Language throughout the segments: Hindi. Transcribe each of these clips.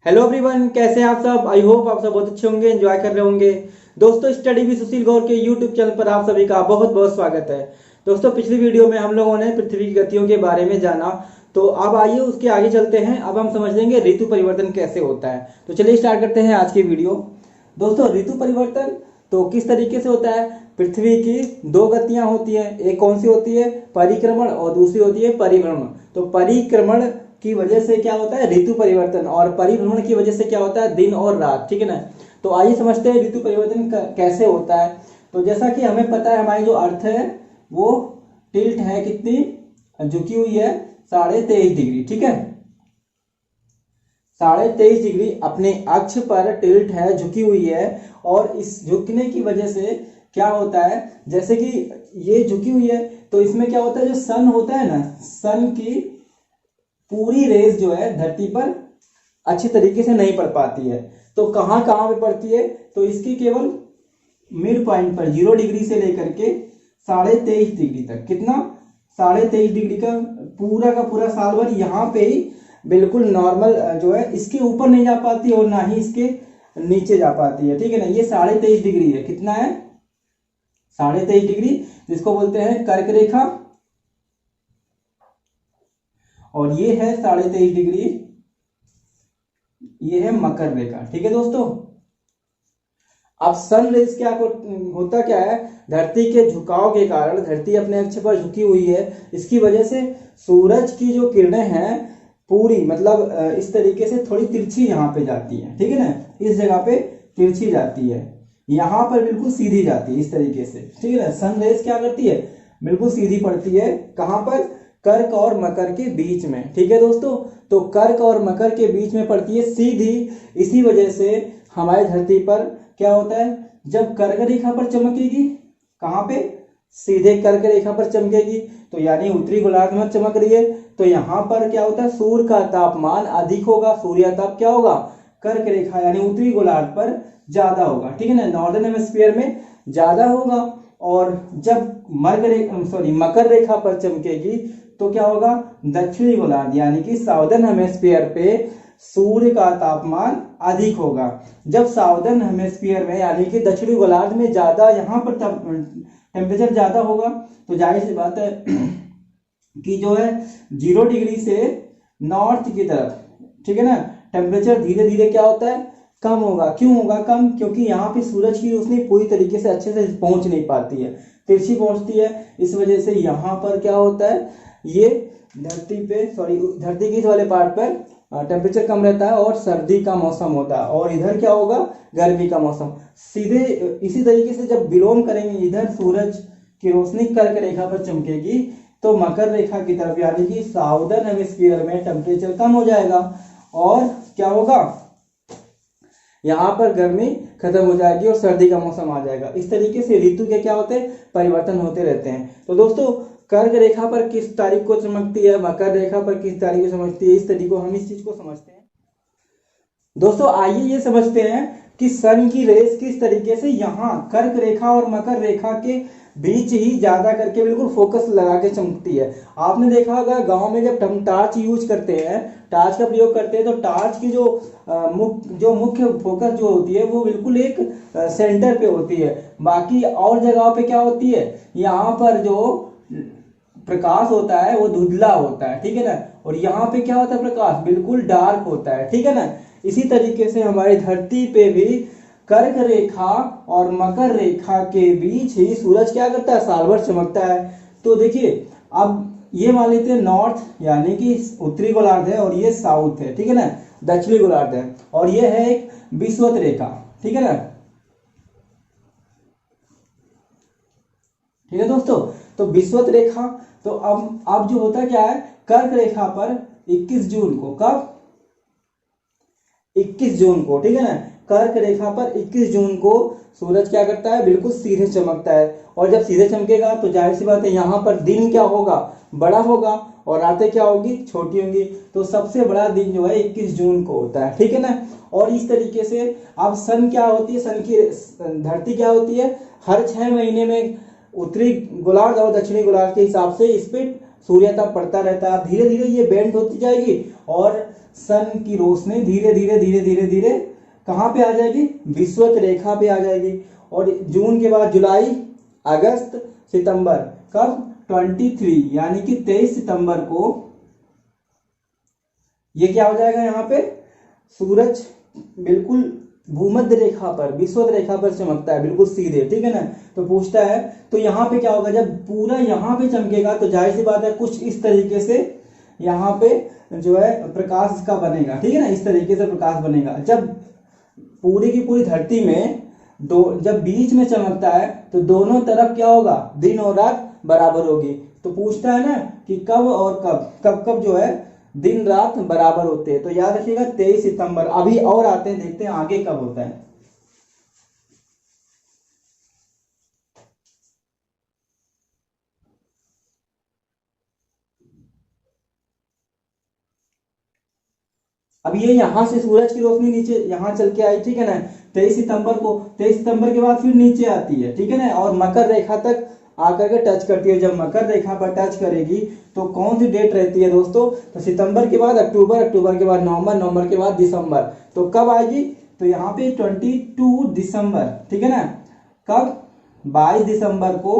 हेलो एवरीवन, कैसे हैं आप सब। आई होप आप सब बहुत अच्छे होंगे, एंजॉय कर रहे होंगे। दोस्तों, स्टडी विद सुशील गौर के यूट्यूब चैनल पर आप सभी का बहुत बहुत स्वागत है। दोस्तों, पिछली वीडियो में हम लोगों ने पृथ्वी की गतियों के बारे में जाना, तो अब आइए उसके आगे चलते हैं। अब हम समझ लेंगे ऋतु परिवर्तन कैसे होता है। तो चलिए स्टार्ट करते हैं आज की वीडियो। दोस्तों, ऋतु परिवर्तन तो किस तरीके से होता है। पृथ्वी की दो गतियां होती हैं, एक कौन सी होती है, परिक्रमण, और दूसरी होती है परिभ्रमण। तो परिक्रमण की वजह से क्या होता है, ऋतु परिवर्तन, और परिभ्रमण की वजह से क्या होता है, दिन और रात। ठीक है ना। तो आइए समझते हैं ऋतु परिवर्तन कैसे होता है। तो जैसा कि हमें पता है, हमारी जो अर्थ है वो टिल्ट है, कितनी झुकी हुई है, 23.5 डिग्री। ठीक है, 23.5 डिग्री अपने अक्ष पर टिल्ट है, झुकी हुई है। और इस झुकने की वजह से क्या होता है, जैसे कि ये झुकी हुई है, तो इसमें क्या होता है, जो सन होता है ना, सन की पूरी रेस जो है धरती पर अच्छी तरीके से नहीं पड़ पाती है। तो कहां कहां पे पड़ती है, तो इसके केवल मिड पॉइंट पर 0 डिग्री से लेकर के 23.5 डिग्री तक, कितना 23.5 डिग्री का पूरा साल भर यहाँ पे ही बिल्कुल नॉर्मल जो है, इसके ऊपर नहीं जा पाती और ना ही इसके नीचे जा पाती है। ठीक है ना। ये 23.5 डिग्री है, कितना है, 23.5 डिग्री, जिसको बोलते हैं कर्क रेखा। और ये है 23.5 डिग्री, ये है मकर रेखा। ठीक है दोस्तों। अब सन रेस क्या होता क्या है, धरती के झुकाव के कारण, धरती अपने अक्ष पर झुकी हुई है, इसकी वजह से सूरज की जो किरणें हैं पूरी, मतलब इस तरीके से थोड़ी तिरछी यहाँ पे जाती है। ठीक है ना, इस जगह पे तिरछी जाती है, यहाँ पर बिल्कुल सीधी जाती है, इस तरीके से। ठीक है ना। सन रेस क्या करती है, बिल्कुल सीधी पड़ती है, कहां पर, कर्क और मकर के बीच में। ठीक है दोस्तों। तो कर्क और मकर के बीच में पड़ती है सीधी। इसी वजह से हमारी धरती पर क्या होता है, जब कर्क रेखा पर चमकेगी, कहां पे, सीधे कर्क रेखा पर चमकेगी, तो यानी उत्तरी गोलार्ध में चमक रही है, तो यहां पर क्या होता है, सूर्य का तापमान अधिक होगा, सूर्य ताप क्या होगा, कर्क रेखा यानी उत्तरी गोलार्ध पर ज्यादा होगा। ठीक है ना, नॉर्दर्न हेमिस्फीयर में ज्यादा होगा। और जब मकर रेखा पर चमकेगी, तो क्या होगा, दक्षिणी गोलार्ध यानी कि साउदर्न हेमिस्फीयर पे सूर्य का तापमान अधिक होगा। जब साउदर्न हेमिस्फीयर में यानी कि दक्षिणी गोलार्ध में ज्यादा, यहाँ पर टेम्परेचर ज्यादा होगा, तो जाहिर सी बात है कि जो है 0 डिग्री से नॉर्थ की तरफ, ठीक है ना, टेम्परेचर धीरे धीरे क्या होता है, कम होगा। क्यों होगा कम, क्योंकि यहाँ पे सूरज की रोशनी पूरी तरीके से अच्छे से पहुंच नहीं पाती है, तिरछी पहुंचती है। इस वजह से यहाँ पर क्या होता है, ये धरती के इस वाले पार्ट पर टेम्परेचर कम रहता है और सर्दी का मौसम होता है, और इधर क्या होगा, गर्मी का मौसम। सीधे इसी तरीके से जब विलोम करेंगे, इधर सूरज की रोशनी कर्क रेखा पर चमकेगी, तो मकर रेखा की तरफ यानी कि साउदर्न हेमिस्फीयर में टेम्परेचर कम हो जाएगा, और क्या होगा, यहाँ पर गर्मी खत्म हो जाएगी और सर्दी का मौसम आ जाएगा। इस तरीके से ऋतु के क्या होते हैं, परिवर्तन होते रहते हैं। तो दोस्तों, कर्क रेखा पर किस तारीख को चमकती है, मकर रेखा पर किस तारीख को चमकती है, इस तरीके को हम इस चीज को समझते हैं। दोस्तों, आइए ये समझते हैं कि सन की रेस किस तरीके से यहाँ कर्क रेखा और मकर रेखा के बीच ही ज्यादा करके बिल्कुल फोकस लगा के चमकती है। आपने देखा होगा गांव में जब हम टार्च यूज करते हैं, टार्च का प्रयोग करते हैं, तो टार्च की जो मुख्य फोकस जो होती है वो बिल्कुल एक सेंटर पे होती है। बाकी और जगहों पे क्या होती है, यहाँ पर जो प्रकाश होता है वो धुंधला होता है। ठीक है ना। और यहाँ पे क्या होता है, प्रकाश बिल्कुल डार्क होता है। ठीक है ना। इसी तरीके से हमारी धरती पे भी कर्क रेखा और मकर रेखा के बीच ही सूरज क्या करता है, साल भर चमकता है। तो देखिए, अब ये मान लेते हैं नॉर्थ यानी कि उत्तरी गोलार्ध है, और ये साउथ है, ठीक है ना, दक्षिणी गोलार्ध है, और ये है एक विषुवत रेखा। ठीक है ना। ठीक है दोस्तों। तो विषुवत रेखा, तो अब जो होता क्या है, कर्क रेखा पर 21 जून को, कब, 21 जून को, ठीक है ना, कर्क रेखा पर 21 जून को सूरज क्या करता है, बिल्कुल सीधे चमकता है। और जब सीधे चमकेगा तो जाहिर सी बात है, यहाँ पर दिन क्या होगा, बड़ा होगा, और रातें क्या होगी, छोटी होंगी। तो सबसे बड़ा दिन जो है 21 जून को होता है। ठीक है ना। और इस तरीके से अब सन क्या होती है, सन की धरती क्या होती है, हर 6 महीने में उत्तरी गोलार्ध और दक्षिणी गोलार्ध के हिसाब से इस पे सूर्य तप पड़ता रहता है। धीरे धीरे ये बेंड होती जाएगी और सन की रोशनी धीरे धीरे धीरे धीरे धीरे कहाँ पे आ जाएगी, विषुवत रेखा पे आ जाएगी। और जून के बाद जुलाई, अगस्त, सितंबर, कब 23 यानी कि 23 सितंबर को ये क्या हो जाएगा, यहाँ पे सूरज बिल्कुल भूमध्य रेखा पर, विषुवत रेखा पर चमकता है, बिल्कुल सीधे, ठीक है ना। तो पूछता है तो यहाँ पे क्या होगा, जब पूरा यहाँ पे चमकेगा तो जाहिर सी बात है कुछ इस तरीके से यहाँ पे जो है प्रकाश इसका बनेगा, ठीक है ना, इस तरीके से प्रकाश बनेगा। जब पूरी की पूरी धरती में जब बीच में चमकता है तो दोनों तरफ क्या होगा, दिन और रात बराबर होगी। तो पूछता है ना कि कब और कब कब कब जो है दिन रात बराबर होते हैं। तो याद रखिएगा 23 सितंबर। अभी और आते हैं, देखते हैं आगे कब होता है। अब ये यहां से सूरज की रोशनी नीचे यहां चल के आई, ठीक है ना, 23 सितंबर को। 23 सितंबर के बाद फिर नीचे आती है, ठीक है ना, और मकर रेखा तक आकर के टच करती है। जब मकर रेखा पर टच करेगी तो कौन सी डेट रहती है दोस्तों, तो सितंबर के बाद अक्टूबर, अक्टूबर के बाद नवंबर, नवंबर के बाद दिसंबर। तो कब आएगी, तो यहाँ पे 22 दिसंबर, ठीक है ना, कब 22 दिसंबर को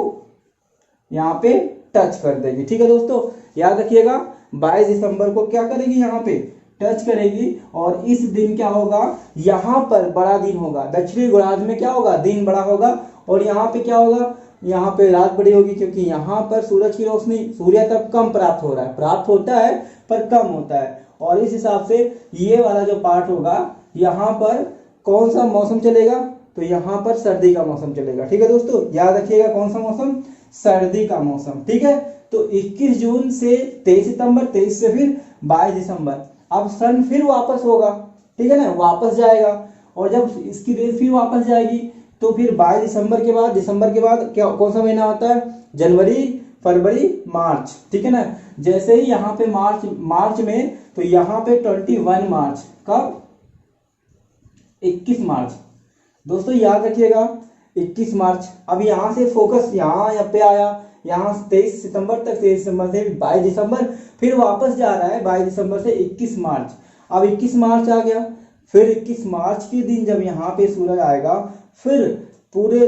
यहाँ पे टच कर देगी, ठीक है दोस्तों। याद रखिएगा 22 दिसंबर को क्या करेगी, यहाँ पे टच करेगी। और इस दिन क्या होगा, यहाँ पर बड़ा दिन होगा, दक्षिणी गोलार्ध में क्या होगा, दिन बड़ा होगा। और यहाँ पे क्या होगा, यहाँ पे रात बड़ी होगी, क्योंकि यहाँ पर सूरज की रोशनी, सूर्य तब कम प्राप्त हो रहा है, प्राप्त होता है पर कम होता है। और इस हिसाब से ये वाला जो पार्ट होगा, यहाँ पर कौन सा मौसम चलेगा, तो यहाँ पर सर्दी का मौसम चलेगा, ठीक है दोस्तों। याद रखिएगा कौन सा मौसम, सर्दी का मौसम, ठीक है। तो 21 जून से 23 सितंबर, 23 से फिर 22 दिसंबर। अब सन फिर वापस होगा, ठीक है ना, वापस जाएगा। और जब इसकी रेस फिर वापस जाएगी तो फिर 22 दिसंबर के बाद, दिसंबर के बाद क्या, कौन सा महीना आता है, जनवरी, फरवरी, मार्च, ठीक है ना। जैसे ही यहाँ पे मार्च में, तो यहाँ पे 21 मार्च, कब, 21 मार्च दोस्तों, याद रखिएगा 21 मार्च। अब यहाँ से फोकस यहाँ पे आया, यहाँ 23 सितंबर तक, 23 सितंबर से 22 दिसंबर, फिर वापस जा रहा है 22 दिसंबर से 21 मार्च। अब 21 मार्च आ गया, फिर 21 मार्च के दिन जब यहाँ पे सूरज आएगा, फिर पूरे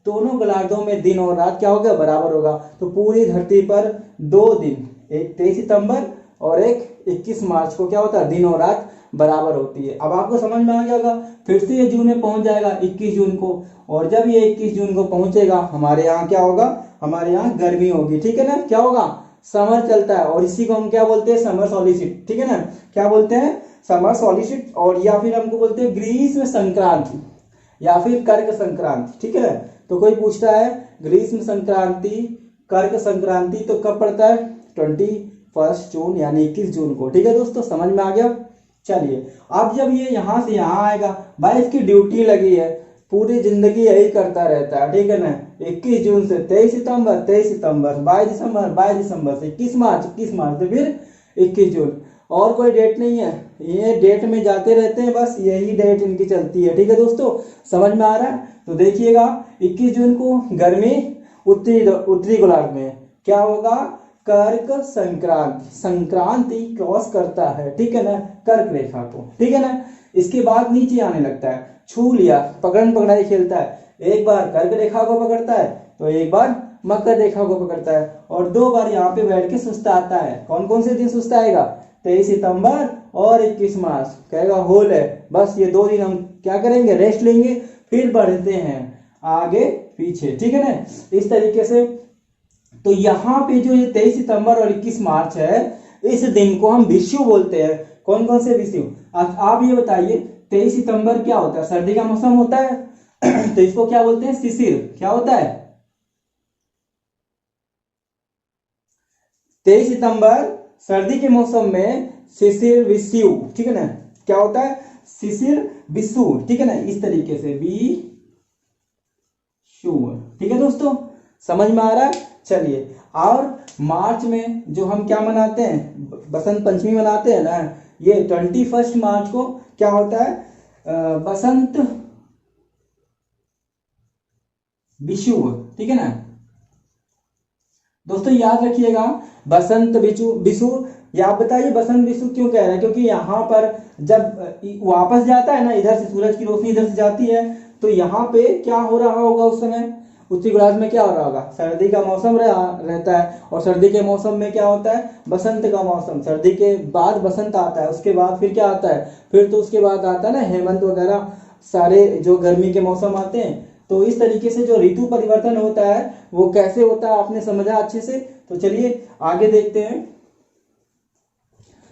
दोनों गोलार्धों में दिन और रात क्या होगा, बराबर होगा। तो पूरी धरती पर 2 दिन, एक 23 सितंबर और एक 21 मार्च को क्या होता है, दिन और रात बराबर होती है। अब आपको समझ में आ गया होगा। फिर से ये जून में पहुंच जाएगा 21 जून को, और जब ये 21 जून को पहुंचेगा, हमारे यहाँ क्या होगा, हमारे यहाँ गर्मी होगी, ठीक है ना, क्या होगा, समर चलता है। और इसी को हम क्या बोलते हैं, समर सॉलिस्टिक, ठीक है ना, क्या बोलते हैं, समर सॉलिस्टिक। और या फिर हमको बोलते हैं ग्रीष्म संक्रांति या फिर कर्क संक्रांति, ठीक है ना। तो कोई पूछता है ग्रीष्म संक्रांति, कर्क संक्रांति, तो कब पड़ता है, 21 जून यानी 21 जून को, ठीक है दोस्तों, समझ में आ गया। चलिए अब जब ये यहाँ से यहाँ आएगा, भाई इसकी ड्यूटी लगी है, पूरी जिंदगी यही करता रहता है, ठीक है ना। 21 जून से 23 सितंबर, 23 सितंबर, 22 दिसंबर, 22 दिसंबर से 21 मार्च, 21 मार्च से फिर 21 जून। और कोई डेट नहीं है, ये डेट में जाते रहते हैं, बस यही डेट इनकी चलती है, ठीक है दोस्तों, समझ में आ रहा है। तो देखिएगा 21 जून को गर्मी उत्तरी गोलार्ध में क्या होगा, कर्क संक्रांति, संक्रांति क्रॉस करता है, ठीक है ना, कर्क रेखा को, ठीक है ना। इसके बाद नीचे आने लगता है, छू लिया, पकड़न पकड़ाई खेलता है, एक बार कर्क रेखा को पकड़ता है तो एक बार मकर रेखा को पकड़ता है, और 2 बार यहाँ पे बैठ के सुस्ताता है। कौन कौन से दिन सुस्ताएगा, 23 सितंबर और 21 मार्च, कहेगा होल है, बस ये 2 दिन हम क्या करेंगे, रेस्ट लेंगे, फिर बढ़ते हैं आगे पीछे, ठीक है ना, इस तरीके से। तो यहाँ पे जो ये 23 सितंबर और 21 मार्च है, इस दिन को हम विषु बोलते हैं। कौन कौन से विषु, आप ये बताइए, 23 सितंबर क्या होता है, सर्दी का मौसम होता है तो इसको क्या बोलते हैं, शिशिर, क्या होता है, 23 सितंबर सर्दी के मौसम में शिशिर विषु, ठीक है ना, क्या होता है, शिशिर विषु, ठीक है ना, इस तरीके से विषु, ठीक है दोस्तों, समझ में आ रहा है। चलिए, और मार्च में जो हम क्या मनाते हैं, बसंत पंचमी मनाते हैं ना, ये 21 मार्च को क्या होता है, बसंत विषुव, ठीक है ना, दोस्तों याद रखिएगा, बसंत बिचू बिशु, ये आप बताइए बसंत बिशु क्यों कह रहे हैं? क्योंकि यहाँ पर जब वापस जाता है ना, इधर से सूरज की रोशनी इधर से जाती है, तो यहाँ पे क्या हो रहा होगा उस समय, उत्तरी गोलार्ध में क्या हो रहा होगा, सर्दी का मौसम रहता है। और सर्दी के मौसम में क्या होता है, बसंत का मौसम, सर्दी के बाद बसंत आता है, उसके बाद फिर क्या आता है, फिर तो उसके बाद आता है ना हेमंत वगैरह, सारे जो गर्मी के मौसम आते हैं। तो इस तरीके से जो ऋतु परिवर्तन होता है वो कैसे होता है, आपने समझा अच्छे से। तो चलिए आगे देखते हैं।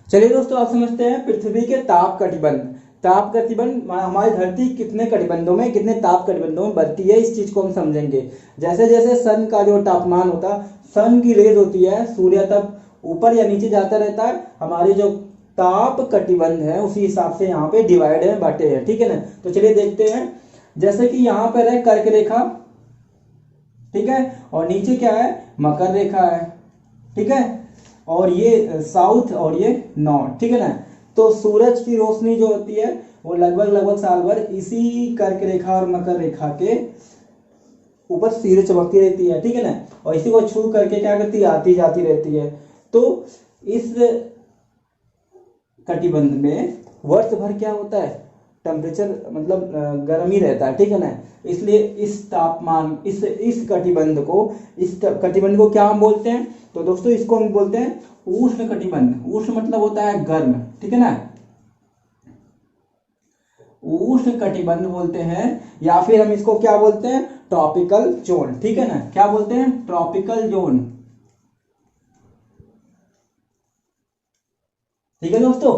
चलिए दोस्तों आप समझते हैं पृथ्वी के ताप कटिबंध। ताप कटिबंध, हमारी धरती कितने कटिबंधों में, कितने ताप कटिबंधों में बढ़ती है, इस चीज को हम समझेंगे। जैसे जैसे सन का जो तापमान होता है, सन की रेज होती है, सूर्य तक ऊपर या नीचे जाता रहता है, हमारे जो ताप कटिबंध है उसी हिसाब से यहाँ पे डिवाइड है, बांटे हैं, ठीक है ना। तो चलिए देखते हैं। जैसे कि यहाँ पर है कर्क रेखा, ठीक है, और नीचे क्या है, मकर रेखा है, ठीक है, और ये साउथ और ये नॉर्थ, ठीक है ना। तो सूरज की रोशनी जो होती है वो लगभग साल भर इसी कर्क रेखा और मकर रेखा के ऊपर सीधे चमकती रहती है, ठीक है ना, और इसी को छू करके क्या करती है, आती जाती रहती है। तो इस कटिबंध में वर्ष भर क्या होता है, टेम्परेचर मतलब गर्म ही रहता है, ठीक है ना। इसलिए इस तापमान, इस कटिबंध को क्या हम बोलते हैं, तो दोस्तों इसको हम बोलते हैं उष्ण कटिबंध। उष्ण मतलब होता है गर्म, ठीक है ना, उष्ण कटिबंध बोलते हैं, या फिर हम इसको क्या बोलते हैं, ट्रॉपिकल जोन, ठीक है ना। क्या बोलते हैं, ट्रॉपिकल जोन, ठीक है दोस्तों।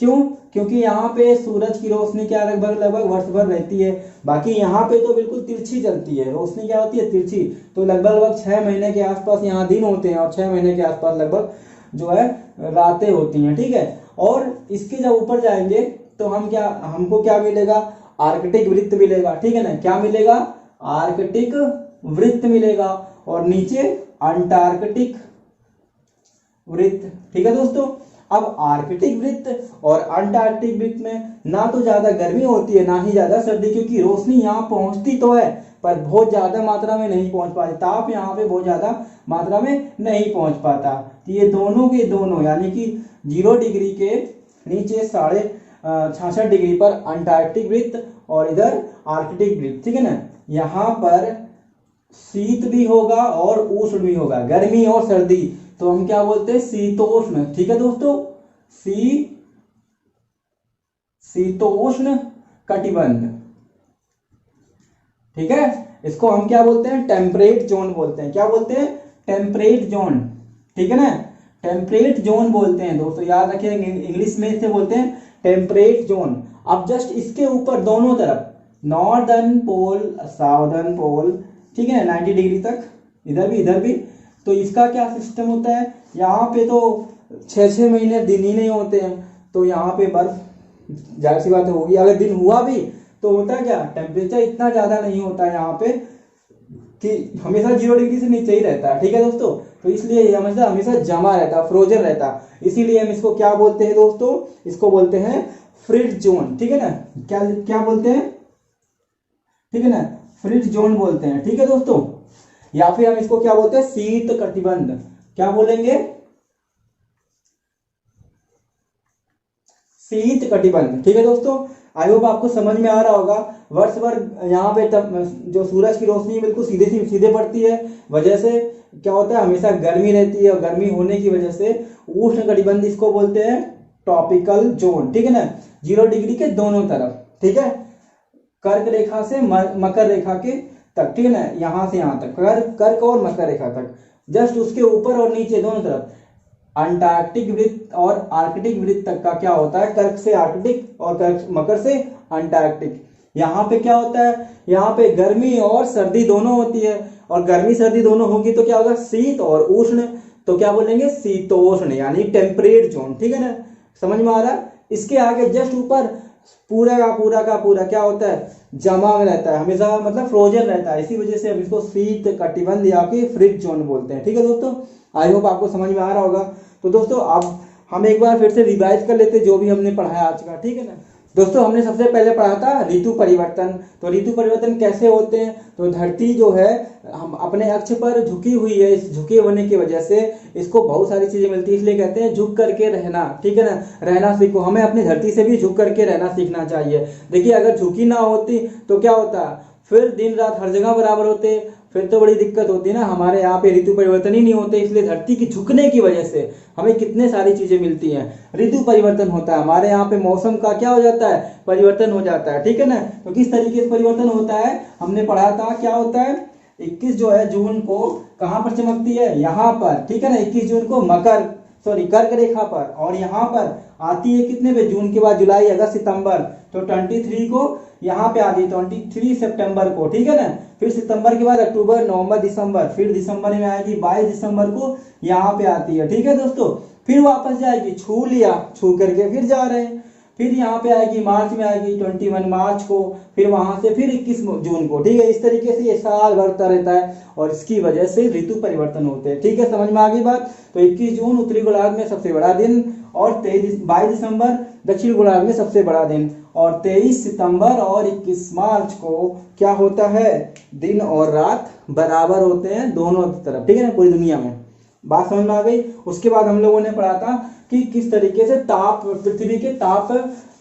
क्यों, क्योंकि यहाँ पे सूरज की रोशनी क्या लगभग वर्ष भर रहती है। बाकी यहाँ पे तो बिल्कुल तिरछी चलती है रोशनी, क्या होती है, तिरछी। तो लगभग 6 महीने के आसपास यहाँ दिन होते हैं और 6 महीने के आसपास लगभग जो है रातें होती हैं, ठीक है। और इसके जब ऊपर जाएंगे तो हमको क्या मिलेगा, आर्कटिक वृत्त मिलेगा, ठीक है ना। क्या मिलेगा, आर्कटिक वृत्त मिलेगा, और नीचे अंटार्कटिक वृत्त, ठीक है दोस्तों। अब आर्कटिक वृत्त और अंटार्कटिक वृत्त में ना तो ज्यादा गर्मी होती है ना ही ज्यादा सर्दी, क्योंकि रोशनी यहाँ पहुंचती तो है पर बहुत ज्यादा मात्रा में नहीं पहुंच पाती, ताप यहाँ पे बहुत ज्यादा मात्रा में नहीं पहुंच पाता। तो ये दोनों के दोनों यानी कि 0 डिग्री के नीचे 66.5 डिग्री पर अंटार्कटिक वृत्त और इधर आर्कटिक वृत्त, ठीक है ना। यहाँ पर शीत भी होगा और उष्ण भी होगा, गर्मी और सर्दी। तो हम क्या बोलते हैं, शीतोष्ण, ठीक है दोस्तों, शीतोष्ण कटिबंध, ठीक है। इसको हम क्या बोलते हैं, टेम्परेट जोन बोलते हैं। क्या बोलते हैं, टेम्परेट जोन, ठीक है ना, टेम्परेट जोन बोलते हैं दोस्तों, याद रखिए इंग्लिश में इसे बोलते हैं टेम्परेट जोन। अब जस्ट इसके ऊपर दोनों तरफ, नॉर्दर्न पोल साउदर्न पोल, ठीक है, 90 डिग्री तक, इधर भी। तो इसका क्या सिस्टम होता है, यहाँ पे तो 6 महीने दिन ही नहीं होते हैं, तो यहाँ पे बर्फ जाहिर सी बात होगी। अगर दिन हुआ भी तो होता क्या, टेम्परेचर इतना ज्यादा नहीं होता है यहाँ पे कि हमेशा 0 डिग्री से नीचे ही रहता है, ठीक है दोस्तों। तो इसलिए हमेशा जमा रहता है, फ्रोजन रहता है। इसीलिए हम इसको क्या बोलते हैं दोस्तों, इसको बोलते हैं फ्रिज जोन, ठीक है ना। क्या बोलते हैं, ठीक है ना, फ्रिज जोन बोलते हैं, ठीक है दोस्तों। या फिर हम इसको क्या बोलते हैं, शीत कटिबंध। क्या बोलेंगे, शीत कटिबंध, ठीक है दोस्तों। आई होप आपको समझ में आ रहा होगा। वर्ष भर यहाँ पे जो सूरज की रोशनी बिल्कुल सीधे पड़ती है, वजह से क्या होता है, हमेशा गर्मी रहती है, और गर्मी होने की वजह से उष्ण कटिबंध इसको बोलते हैं ट्रॉपिकल जोन, ठीक है ना। 0 डिग्री के दोनों तरफ, ठीक है, कर्क रेखा से मकर रेखा के तक, ठीक है ना, यहाँ से यहाँ तक, कर्क और मकर रेखा तक, जस्ट उसके ऊपर और नीचे दोनों तरफ अंटार्कटिक वृत्त और आर्कटिक वृत्त तक का क्या होता है, कर्क से आर्कटिक और कर्क मकर से अंटार्कटिक। यहाँ पे क्या होता है, यहाँ पे गर्मी और सर्दी दोनों होती है, और गर्मी सर्दी दोनों होगी तो क्या होगा, शीत और उष्ण। तो क्या बोलेंगे, शीतोष्ण यानी टेम्परेट जोन, ठीक है ना, समझ में आ रहा है। इसके आगे जस्ट ऊपर पूरा का पूरा क्या होता है, जमा में रहता है, हमेशा मतलब फ्रोजन रहता है। इसी वजह से हम इसको शीत कटिबंध या फिर फ्रिज जोन बोलते हैं, ठीक है दोस्तों। आई होप आपको समझ में आ रहा होगा। तो दोस्तों अब हम एक बार फिर से रिवाइज कर लेते हैं जो भी हमने पढ़ाया आज का, ठीक है ना। दोस्तों हमने सबसे पहले पढ़ा था ऋतु परिवर्तन। तो ऋतु परिवर्तन कैसे होते हैं, तो धरती जो है हम अपने अक्ष पर झुकी हुई है, इस झुके होने की वजह से इसको बहुत सारी चीजें मिलती है, इसलिए कहते हैं झुक करके रहना, ठीक है ना, रहना सीखो। हमें अपनी धरती से भी झुक करके रहना सीखना चाहिए। देखिए अगर झुकी ना होती तो क्या होता, फिर दिन रात हर जगह बराबर होते, फिर तो बड़ी दिक्कत होती है ना, हमारे यहाँ पे ऋतु परिवर्तन ही नहीं होते। इसलिए धरती की झुकने की वजह से हमें कितने सारी चीजें मिलती हैं। ऋतु परिवर्तन होता है, हमारे यहाँ पे मौसम का क्या हो जाता है, परिवर्तन हो जाता है, ठीक है ना। तो किस तरीके से परिवर्तन होता है हमने पढ़ा था, क्या होता है 21 जो है जून को कहाँ पर चमकती है, यहाँ पर, ठीक है ना। 21 जून को कर्क रेखा पर, और यहाँ पर आती है कितने पे, जून के बाद जुलाई, अगस्त, सितंबर। तो 23 को यहाँ पे आती है, 23 सितंबर को, ठीक है ना। फिर सितंबर के बाद अक्टूबर, नवंबर, दिसंबर, फिर दिसंबर में आएगी 22 दिसंबर को यहाँ पे आती है, ठीक है दोस्तों। फिर वापस जाएगी, छू लिया, छू करके फिर जा रहे हैं, फिर यहाँ पे आएगी मार्च में आएगी 21 मार्च को, फिर वहां से फिर 21 जून को, ठीक है। इस तरीके से ये साल भरता रहता है और इसकी वजह से ऋतु परिवर्तन होते हैं, ठीक है। समझ में आ गई बात। तो 21 जून उत्तरी गोलार्ध में सबसे बड़ा दिन, और 22 दिसंबर दक्षिण गोलार्ध में सबसे बड़ा दिन, और 23 सितंबर और 21 मार्च को क्या होता है, दिन और रात बराबर होते हैं दोनों तरफ, ठीक है ना, पूरी दुनिया में। बात समझ में आ गई। उसके बाद हम लोगों ने पढ़ा था कि किस तरीके से पृथ्वी के ताप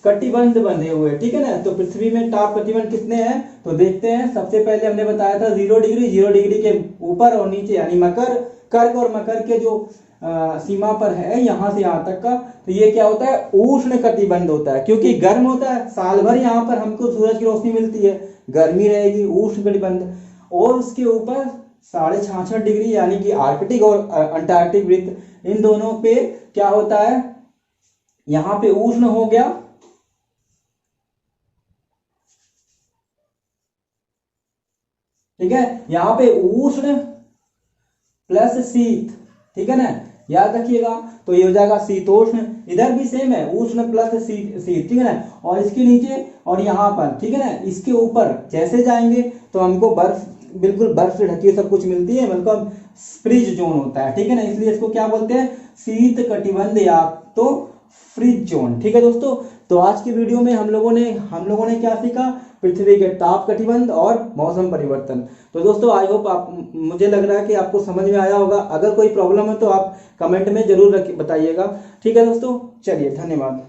कटिबंध बंधे हुए, ठीक है ना। तो पृथ्वी में ताप कटिबंध कितने हैं, तो देखते हैं। सबसे पहले हमने बताया था 0 डिग्री, 0 डिग्री के ऊपर और नीचे, यानी कर्क और मकर के जो सीमा पर है, यहां से यहां तक का, तो ये क्या होता है, उष्ण कटिबंध होता है, क्योंकि गर्म होता है, साल भर यहाँ पर हमको सूरज की रोशनी मिलती है, गर्मी रहेगी, उष्ण कटिबंध। और उसके ऊपर 66.5 डिग्री, यानी कि आर्कटिक और अंटार्कटिक वृत्त, इन दोनों पे क्या होता है, यहां पे उष्ण हो गया, ठीक है, यहां पे उष्ण प्लस शीत, ठीक है ना, याद रखिएगा। तो ये हो जाएगा शीतोष्ण, इधर भी सेम है, उष्ण प्लस शीत, ठीक है ना। और इसके नीचे और यहाँ पर, ठीक है ना, इसके ऊपर जैसे जाएंगे तो हमको बर्फ, बिल्कुल बर्फ से ढकी सब कुछ मिलती है, मतलब फ्रिज जोन होता है, ठीक है ना। इसलिए इसको क्या बोलते हैं, शीत कटिबंध या तो फ्रिज जोन, ठीक है दोस्तों। तो आज की वीडियो में हम लोगों ने क्या सीखा, पृथ्वी के ताप कटिबंध और मौसम परिवर्तन। तो दोस्तों आई होप मुझे लग रहा है कि आपको समझ में आया होगा। अगर कोई प्रॉब्लम है तो आप कमेंट में जरूर बताइएगा, ठीक है दोस्तों। चलिए, धन्यवाद।